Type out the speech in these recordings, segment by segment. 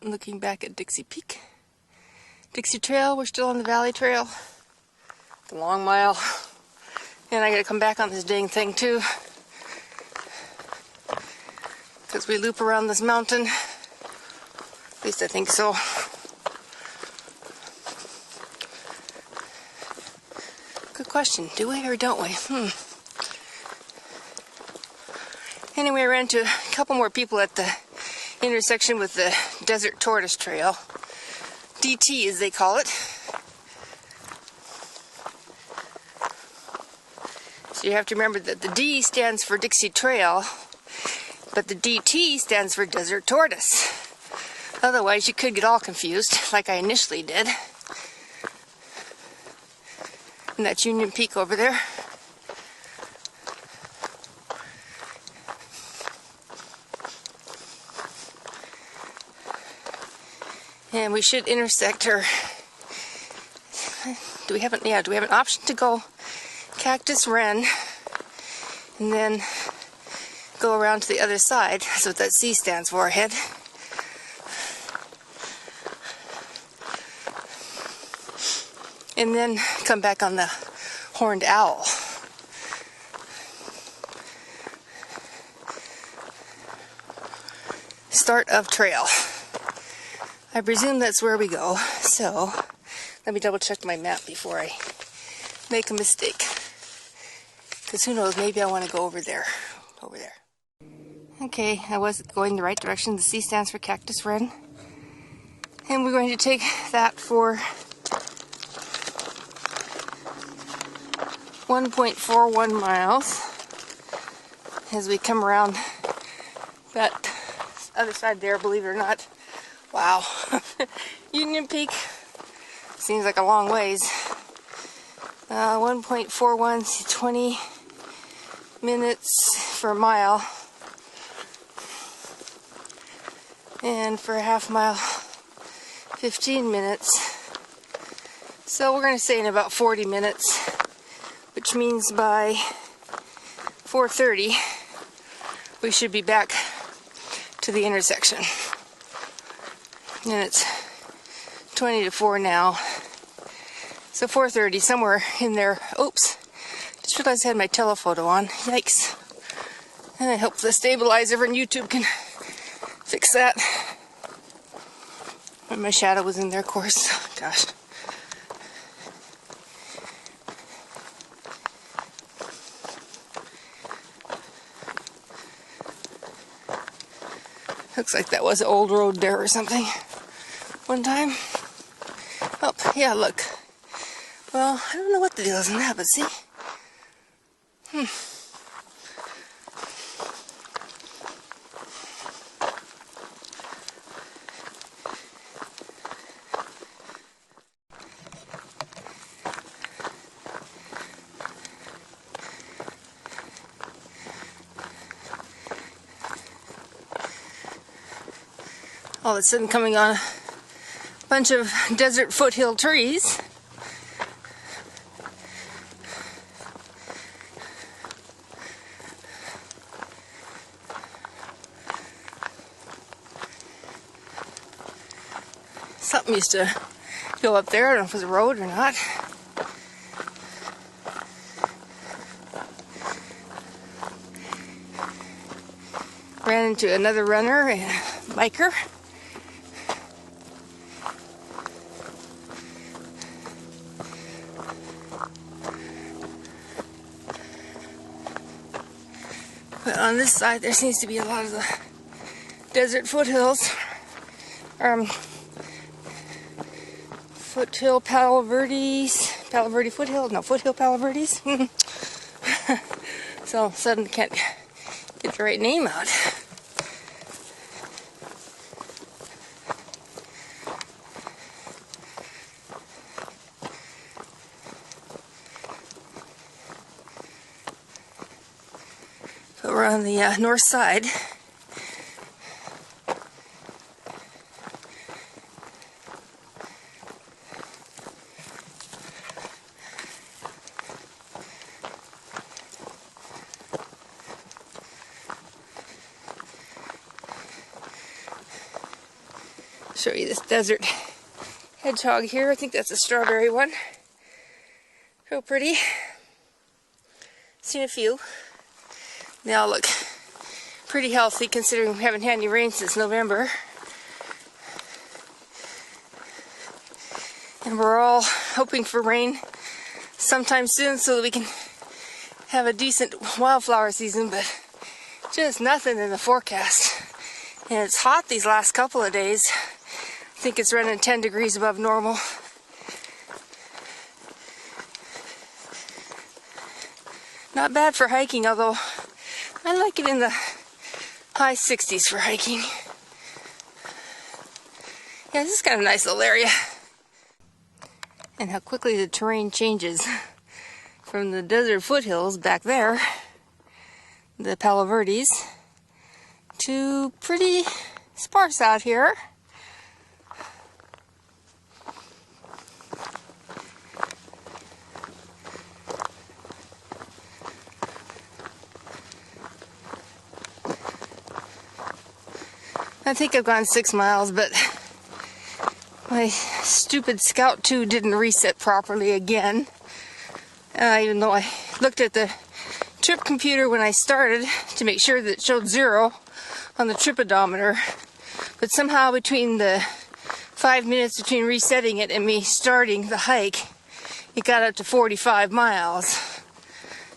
Looking back at Dixie Peak. Dixie Trail, we're still on the Valley Trail. The long mile. And I gotta come back on this dang thing too. Because we loop around this mountain. At least I think so. Good question. Do we or don't we? Anyway, I ran into a couple more people at the intersection with the Desert Tortoise Trail. DT as they call it. So you have to remember that the D stands for Dixie Trail, but the DT stands for Desert Tortoise. Otherwise you could get all confused, like I initially did. And that's Union Peak over there. And we should intersect her. Do we have an option to go Cactus Wren and then go around to the other side? That's what that C stands for, ahead. And then come back on the Horned Owl. Start of trail. I presume that's where we go, so let me double check my map before I make a mistake. Because who knows, maybe I want to go over there. Okay, I was going the right direction. The C stands for Cactus Wren. And we're going to take that for 1.41 miles as we come around that other side there, believe it or not. Wow. Union Peak seems like a long ways. 1.41, 20 minutes for a mile. And for a half mile, 15 minutes. So we're going to say in about 40 minutes, which means by 4:30 we should be back to the intersection. And it's 20 to 4 now. So 4:30, somewhere in there. Oops. Just realized I had my telephoto on. Yikes. And I hope the stabilizer from YouTube can fix that. And my shadow was in there, of course. Gosh. Looks like that was an old road there or something. One time. Oh, yeah, look. Well, I don't know what the deal is in that, but see? All of a sudden coming on a bunch of desert foothill trees. Something used to go up there. I don't know if it was a road or not. Ran into another runner and a biker. But on this side, there seems to be a lot of the desert foothills. Foothill Palo Verdes. Palo Verde foothill? No, foothill Palo Verdes. So suddenly can't get the right name out. But we're on the north side. Show you this desert hedgehog here. I think that's a strawberry one. So pretty. Seen a few. They all look pretty healthy considering we haven't had any rain since November. And we're all hoping for rain sometime soon so that we can have a decent wildflower season, but just nothing in the forecast. And it's hot these last couple of days. I think it's running 10 degrees above normal. Not bad for hiking, although I like it in the high 60s for hiking. Yeah, this is kind of a nice little area. And how quickly the terrain changes from the desert foothills back there, the Palo Verdes, to pretty sparse out here. I think I've gone 6 miles, but my stupid Scout 2 didn't reset properly again. Even though I looked at the trip computer when I started to make sure that it showed 0 on the trip odometer. But somehow between the 5 minutes between resetting it and me starting the hike, it got up to 45 miles.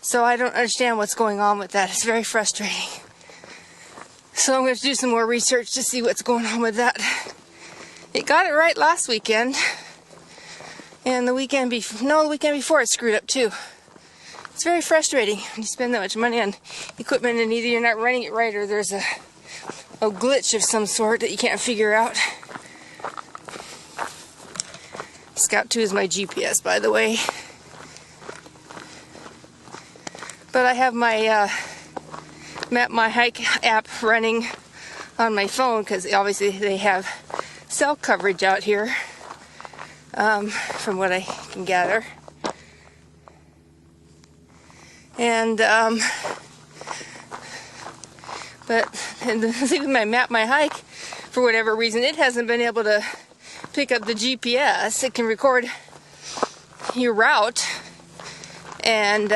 So I don't understand what's going on with that. It's very frustrating. So I'm going to do some more research to see what's going on with that. It got it right last weekend. And the weekend before it screwed up too. It's very frustrating when you spend that much money on equipment and either you're not running it right or there's a glitch of some sort that you can't figure out. Scout 2 is my GPS, by the way. But I have my Map My Hike app running on my phone because obviously they have cell coverage out here, from what I can gather. And even my Map My Hike, for whatever reason, it hasn't been able to pick up the GPS. It can record your route, and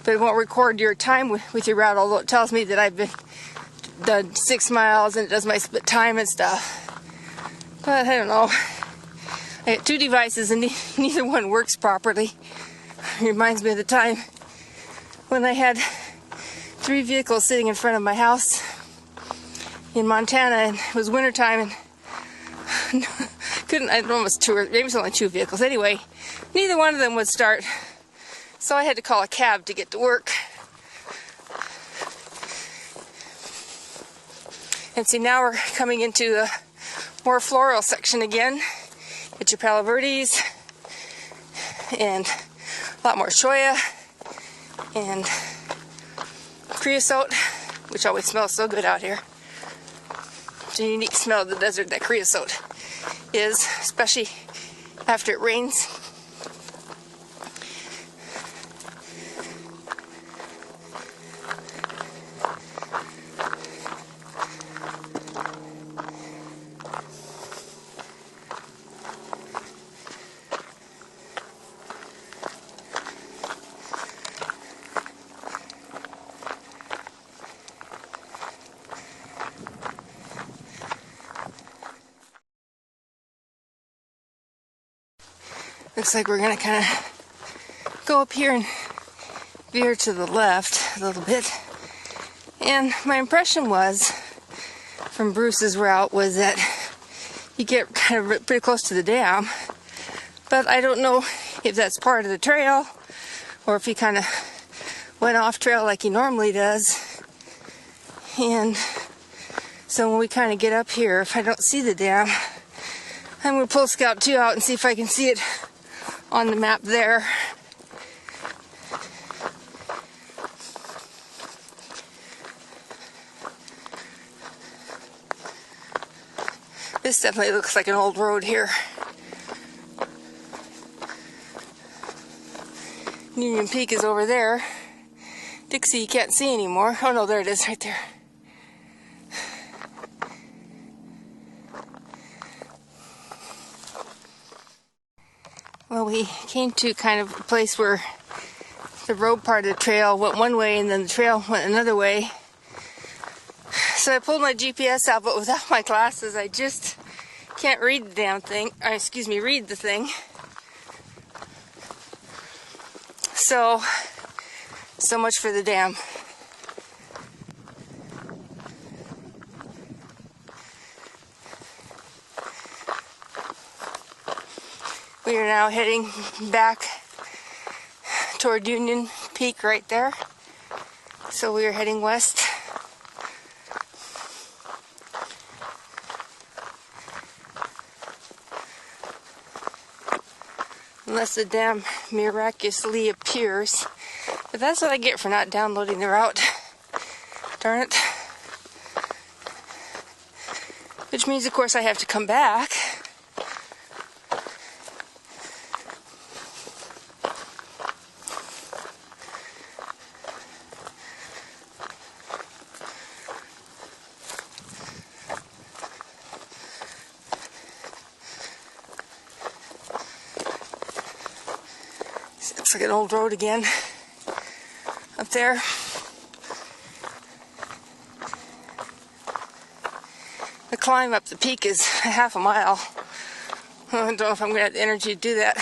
but it won't record your time with your route, although it tells me that I've done 6 miles and it does my split time and stuff. But I don't know. I got 2 devices and neither one works properly. It reminds me of the time when I had 3 vehicles sitting in front of my house in Montana, and it was wintertime and I don't know, it was 2 or maybe it was only 2 vehicles. Anyway, neither one of them would start. So I had to call a cab to get to work. And see, now we're coming into a more floral section again. Get your Palo Verdes and a lot more cholla and creosote, which always smells so good out here. It's a unique smell of the desert, that creosote is, especially after it rains. Looks like we're going to kind of go up here and veer to the left a little bit. And my impression was, from Bruce's route, was that you get kind of pretty close to the dam. But I don't know if that's part of the trail or if he kind of went off trail like he normally does. And so when we kind of get up here, if I don't see the dam, I'm going to pull Scout 2 out and see if I can see it on the map there. This definitely looks like an old road here. Union Peak is over there. Dixie you can't see anymore. Oh no, there it is right there. Well, we came to kind of a place where the road part of the trail went one way and then the trail went another way. So I pulled my GPS out, but without my glasses, I just can't read the damn thing. Read the thing. So much for the dam. We are now heading back toward Union Peak right there. So we are heading west. Unless the dam miraculously appears. But that's what I get for not downloading the route. Darn it. Which means, of course, I have to come back. Looks like an old road again up there. The climb up the peak is half a mile. I don't know if I'm going to have the energy to do that.